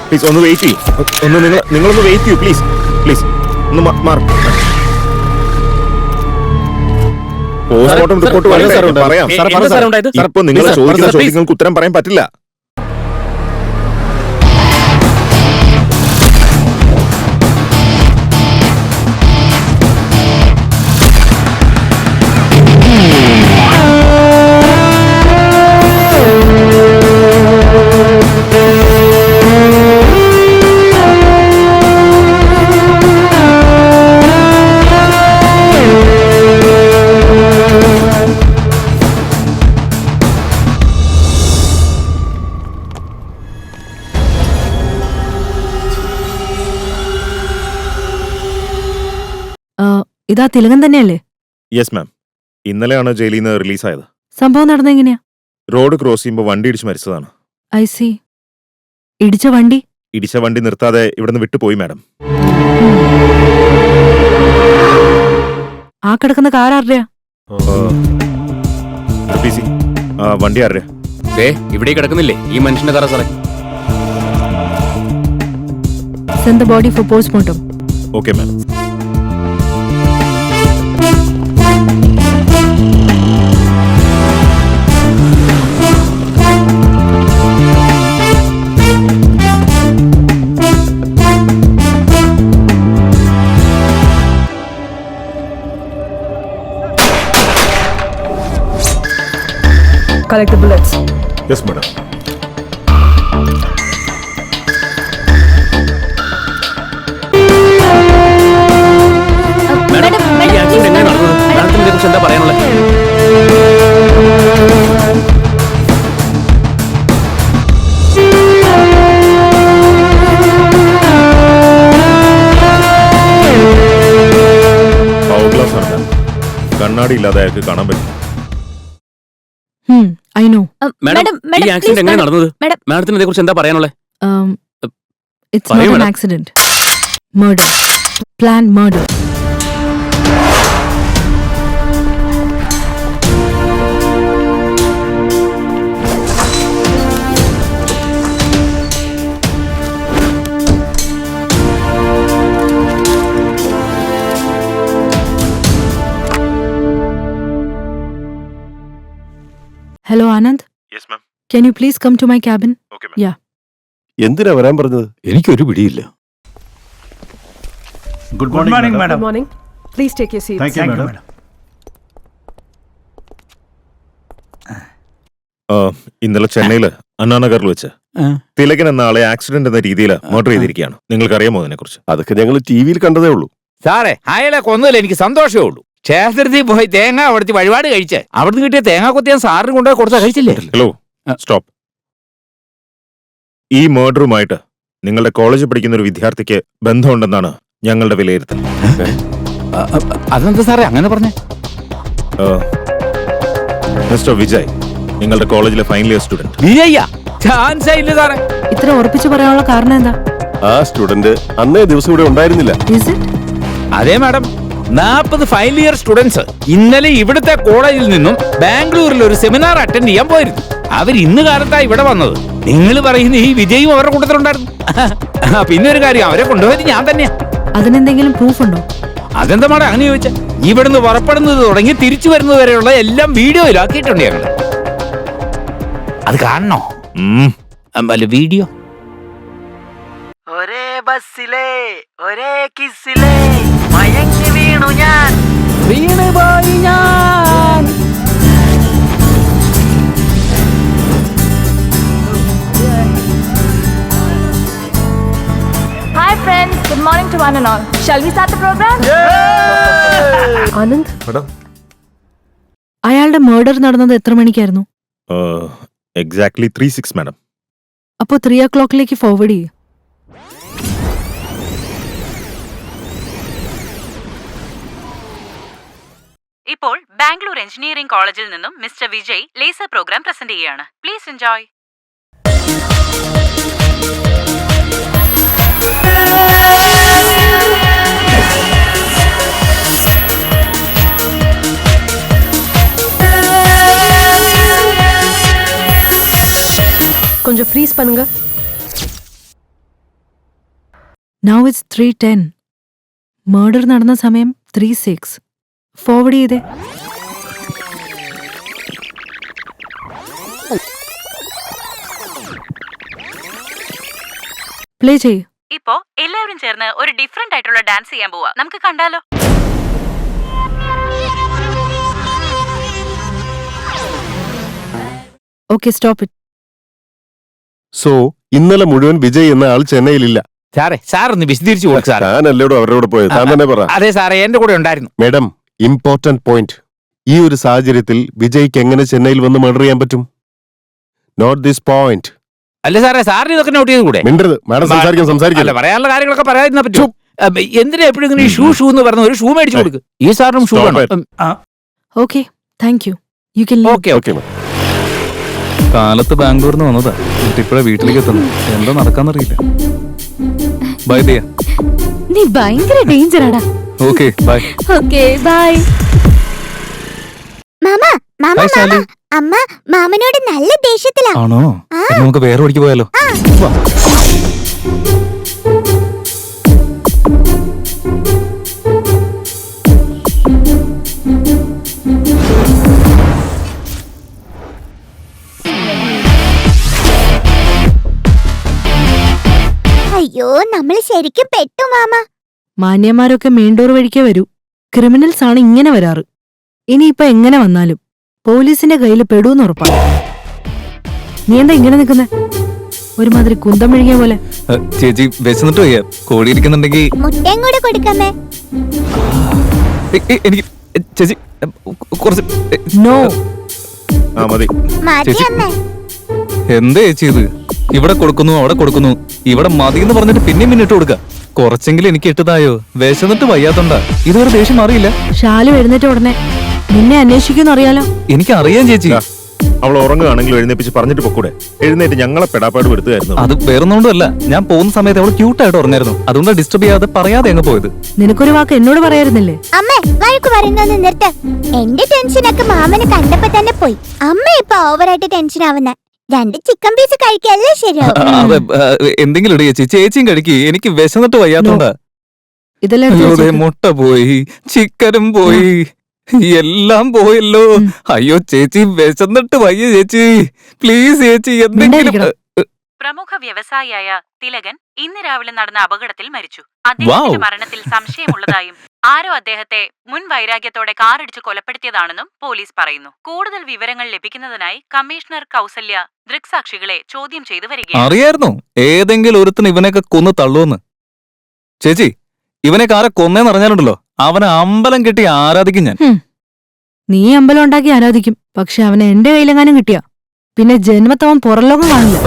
Please ഒന്ന് wait ചെയ്യൂ. നിങ്ങളൊന്ന് വെയിറ്റ് ചെയ്യൂ പ്ലീസ്. പ്ലീസ് ഒന്ന് മാറും. പോസ്റ്റ്മോർട്ടം റിപ്പോർട്ട് പറയാം. ഇപ്പൊ നിങ്ങൾ ചോദിക്കുന്ന ചോദ്യങ്ങൾക്ക് ഉത്തരം പറയാൻ പറ്റില്ല. ഇതാ തിലകൻ തന്നെയല്ലേ? Yes ma'am. ഇന്നലെയാണ് ജയിലിൽ നിന്ന് റിലീസായത്. സംഭവം നടന്നെങ്ങനെയാ? റോഡ് ക്രോസ് ചെയ്യുമ്പോൾ വണ്ടി ഇടിച്ച് മരിച്ചതാണ്. I C. ഇടിച്ച വണ്ടി നിർത്താതെ ഇവിടുന്ന് വിട്ടുപോയി മാഡം. ആ കിടക്കുന്ന കാർ ആരുടെയാ? വണ്ടി ആരുടെയാ? ഇവിടെ കിടക്കുന്നില്ലേ ഈ മനുഷ്യന്റെ കാറാ സാറേ. Send the body for postmortem. Okay ma'am. Collect the bullets. Yes, madam. Madam, ഈ ആക്സിഡന്റ് എങ്ങനെ നടന്നത്? മാഡത്തിന് ഇതിനെക്കുറിച്ച് എന്താ പറയാനുള്ളത്? പവർ ഗ്ലാസ് ആണ് മാം. കണ്ണാടി ഇല്ലാതെ അയാൾക്ക് കാണാൻ പറ്റില്ല. I know. Madam, ഈ ആക്സിഡന്റ് എങ്ങനെ നടന്നത്? മാഡത്തിന് ഇതിനെക്കുറിച്ച് എന്താ പറയാനുള്ളത്? It's not an accident. Murder. Planned murder. Hello, Anand. Yes, ma'am. Can you please come to my cabin? Okay, ma'am. Yeah. എന്തിനാ വരാൻ പറഞ്ഞത്? എനിക്കൊരു പിടിയില്ല. Good morning, madam. Good morning. Please take your seats. Thank you, madam. ഇന്നലെ ചെന്നൈയില് അണ്ണാനഗറിൽ വെച്ച് തിലകൻ എന്ന ആളെ accident എന്ന രീതിയിൽ മർഡർ ചെയ്തിരിക്കുകയാണ്. നിങ്ങൾക്കറിയാമോ അതിനെ കുറിച്ച്? അതൊക്കെ ഞങ്ങൾ ടിവിയിൽ കണ്ടതേ ഉള്ളൂ. സാറേ അയാളെ കൊന്നതിൽ എനിക്ക് സന്തോഷമേ ഉള്ളൂ. ക്ഷേത്രത്തിൽ പോയി തേങ്ങ അവിടുത്തെ വഴിപാട് കഴിച്ച് അവിടുന്ന് കിട്ടിയ തേങ്ങ കൊത്തിയാൻ സാറിന് കൊണ്ടുപോയി കൊടുത്താൽ കഴിച്ചില്ലേ? Hello, stop. ഈ മർഡറുമായിട്ട് നിങ്ങളുടെ കോളേജിൽ പഠിക്കുന്ന ഒരു വിദ്യാർത്ഥിക്ക് ബന്ധമുണ്ടെന്നാണ് ഞങ്ങളുടെ വിലയിരുത്തൽ. അതെന്താ സാറേ അങ്ങനെ പറഞ്ഞേ? മിസ്റ്റർ വിജയ്, നിങ്ങളുടെ കോളേജിലെ ഫൈനൽ ഇയർ സ്റ്റുഡന്റ്. വിജയ്യ ചാൻസേ ഇല്ല സാറേ. ഇത്ര ഉറപ്പിച്ചു പറയാനുള്ള കാരണം എന്താ? ആ സ്റ്റുഡന്റ് അന്നേ ദിവസം ഇവിടെ ഉണ്ടായിരുന്നില്ല. Is it? അതെ മാഡം, 40 ഫൈനൽ ഇയർ സ്റ്റുഡൻസ് ഇന്നലെ ഇവിടുത്തെ കോളേജിൽ നിന്നും ബാംഗ്ലൂരിൽ ഒരു സെമിനാർ അറ്റൻഡ് ചെയ്യാൻ പോയിരുന്നു. അവർ ഇന്ന് കാലത്താ ഇവിടെ വന്നത്. നിങ്ങൾ പറയുന്ന ഈ വിജയും അവരുടെ കൂട്ടത്തിലുണ്ടായിരുന്നു. പിന്നെ ഒരു കാര്യം, അവരെ കൊണ്ടുപോയത് ഞാൻ തന്നെയാ. അതിനെന്തെങ്കിലും പ്രൂഫ് ഉണ്ടോ? അതെന്താ മാഡം അങ്ങനെ ചോദിച്ചാൽ? ഇവിടുന്ന് പുറപ്പെടുന്നത് തുടങ്ങി തിരിച്ചു വരുന്നത് വരെയുള്ള എല്ലാം വീഡിയോയിലാക്കിയിട്ടുണ്ട് ഞങ്ങൾ. അത് കാണണോ? അല്ല വീഡിയോ. ഒരേ ബസ്സിലെ ഒരേ കിസ്സിലെ മയങ്ങി വീണു ഞാൻ, വീണുപോയി ഞാൻ. Hi friends, good morning to one and all. Shall we start the program? Anand, madam. അയാളുടെ മർഡർ നടന്നത് എത്ര മണിക്കായിരുന്നു? Exactly 3:06 madam. അപ്പോ 3 o'clockലേക്ക് ഫോർവേഡ് ചെയ്യും. ഇപ്പോൾ ബാംഗ്ലൂർ എഞ്ചിനീയറിംഗ് കോളേജിൽ നിന്നും mister Vijay laser program present ചെയ്യുകയാണ്. Please enjoy. கொஞ்சம் ஃப்ரீஸ் பண்ணுங்க. Now it's 3:10. മർഡർ നടന്ന സമയം 3:06. ഫോർവേഡ് ചെയ്തേ. പ്ലേ ചെയ്യ്. ഇപ്പോ എല്ലാവരും ചേർന്ന് ഒരു ഡിഫറെന്റ് ആയിട്ടുള്ള ഡാൻസ് ചെയ്യാൻ പോവാ. നമുക്ക് കണ്ടാലോ? Okay, stop it. സോ ഇന്നലെ മുഴുവൻ വിജയ് എന്ന ആൾ ചെന്നൈയിലില്ല. സാറേ സാർ ഒന്ന് വിശദീകരിച്ചു കൊടുക്കും സാർ. താനല്ലേടോ അവരുടെ കൂടെ പോയത്, താൻ തന്നെ പറ. അതെ സാറേ, എന്റെ കൂടെ ഉണ്ടായിരുന്നു. Madam, important point. ഈ ഒരു സാഹചര്യത്തിൽ വിജയ്ക്ക് എങ്ങനെ ചെന്നൈയിൽ വന്ന് മർഡർ ചെയ്യാൻ പറ്റും? Note this point. അല്ല സാറേ, സാറിന് ഇതൊക്കെ നോട്ട് ചെയ്ത് കൂടെ? മിണ്ടരുത് മാഡം, അല്ല, സംസാരിക്കില്ല. പറയാനുള്ള കാര്യങ്ങളൊക്കെ പറയാതിരുന്നാ പറ്റും. എന്തിനാ എപ്പോഴും ഇങ്ങനെ ഈ ഷൂ എന്ന് പറഞ്ഞ ഒരു ഷൂ മേടിച്ചു കൊടുക്കും. ഈ സാറിനും ഷൂ Stop വേണം. Okay, thank you. You can leave. Okay okay. കാലത്ത് ബാംഗ്ലൂരിൽ നിന്ന് വന്നതാ, ഇപ്പോഴാ വീട്ടിലേക്ക് എത്തുന്നു. എന്താ നടക്കാന്നറിയില്ല. ബൈ ദിയ. നീ ഭയങ്കര ഡേഞ്ചറാടാ. Okay bye. Okay, bye. മാമ മാമ Hi, മാമ Sally. അമ്മ മാമനോട് നല്ല ദേഷ്യത്തിലാ. ആണോ? എന്നാ നമുക്ക് വേറെ വഴിക്ക് പോയാലോ? വാ. അയ്യോ, നമ്മൾ ശരിക്കും പെട്ടു മാമ. മാന്യന്മാരൊക്കെ മെയിൻ ഡോർ വഴിക്കേ വരൂ. ക്രിമിനൽസ് ആണ് ഇങ്ങനെ വരാറ്. ഇനിയിപ്പൊ എങ്ങനെ വന്നാലും പോലീസിന്റെ കയ്യിൽ പെടൂന്ന് ഉറപ്പാണ്. നീ എന്താ ഇങ്ങനെ നിൽക്കുന്നെ? ഒരുമാതിരി കുന്തം മെഴുകിയ പോലെ. ചേച്ചി വിശന്നിട്ട് വയ്യ, കോഴി ഇരിക്കുന്നുണ്ടെങ്കിൽ മുട്ടയും കൂടെ കൊടുക്കാമേ. എനിക്ക് ചേച്ചി കുറച്ച് നോ. ആ മതി. മാറ്റി ചേച്ചി. അമ്മേ. എന്താ ചേച്ചി ഇത്? ഇവിടെ കൊടുക്കുന്നു അവിടെ കൊടുക്കുന്നു, ഇവിടെ മതി എന്ന് പറഞ്ഞിട്ട് പിന്നെയും പിന്നിട്ട് കൊടുക്ക. കുറച്ചെങ്കിലും എനിക്ക് ഇട്ടതായോ? വിശന്നിട്ട് വയ്യാത്തോണ്ടാ. ഇതുവരെ ദേഷ്യം മാറിയില്ല. ഷാലു എഴുന്നേറ്റ ഉടനെ നിന്നെ അന്വേഷിക്കുന്നു അറിയാലോ. എനിക്ക് അറിയാം ചേച്ചി. അവൾ ഉറങ്ങുകയാണെങ്കിൽ എഴുന്നേപ്പിച്ച് പറഞ്ഞിട്ട് പൊക്കൂടെ? എഴുന്നേറ്റ് ഞങ്ങളെ പെടാപ്പാട് പെടുത്തുകയായിരുന്നു. അത് വേറൊന്നുകൊണ്ടല്ല, ഞാൻ പോകുന്ന സമയത്ത് അവൾ ക്യൂട്ടായിട്ട് ഉറങ്ങായിരുന്നു. അതുകൊണ്ട് ഡിസ്റ്റർബ് ചെയ്യാതെ പറയാതെ അങ്ങ് പോയത്. നിനക്കൊരു വാക്ക് എന്നോട് പറയായിരുന്നില്ലേ? അമ്മേ, വഴക്ക് പറയുന്നത് നിർത്ത്. എന്റെ ടെൻഷനൊക്കെ മാമന് കണ്ടപ്പോ തന്നെ പോയി. അമ്മ ഇപ്പൊ ഓവറായിട്ട് ടെൻഷൻ ആവുന്ന. 2 ചിക്കൻ പീസ് കഴിക്കല്ലേ ശരിയാവും. അതെ, എന്തെങ്കിലും ഇടുക ചേച്ചി. ചേച്ചിയും കഴിക്ക്. എനിക്ക് വിശന്നിട്ട് വയ്യാത്തോണ്ടാ. ഇതെല്ലാം എടുത്ത് അയ്യോ, ദേ വെച്ചേക്ക്. മുട്ട പോയി, ചിക്കനും പോയി, എല്ലാം പോയല്ലോ. അയ്യോ ചേച്ചി, വിശന്നിട്ട് വയ്യ ചേച്ചി. പ്ലീസ് ചേച്ചി, എന്തെങ്കിലും. പ്രമുഖ വ്യവസായിയായ തിലകൻ ഇന്ന് രാവിലെ നടന്ന അപകടത്തിൽ മരിച്ചു. അദ്ദേഹത്തിന്റെ മരണത്തിൽ സംശയമുള്ളതായും ആരോ അദ്ദേഹത്തെ മുൻ വൈരാഗ്യത്തോടെ കാറിടിച്ച് കൊലപ്പെടുത്തിയതാണെന്നും പോലീസ് പറയുന്നു. കൂടുതൽ വിവരങ്ങൾ ലഭിക്കുന്നതിനായി കമ്മീഷണർ കൗസല്യ ദൃക്സാക്ഷികളെ ചോദ്യം ചെയ്തു വരികയാണ്. അറിയായിരുന്നു ഏതെങ്കിലും ഒരുത്തിന് ഇവനെയൊക്കെ കൊന്നു തള്ളുവെന്ന്. ചേച്ചി, ഇവനെയൊക്കെ ആരെ കൊന്നേന്ന് അറിഞ്ഞാലുണ്ടല്ലോ, അവനെ അമ്പലം കെട്ടി ആരാധിക്കും ഞാൻ. നീ അമ്പലം ഉണ്ടാക്കി ആരാധിക്കും. പക്ഷെ അവനെ എന്റെ കയ്യിലെങ്ങാനും കിട്ടിയ പിന്നെ ജന്മത്തവൻ പുറംലോകം കാണില്ല.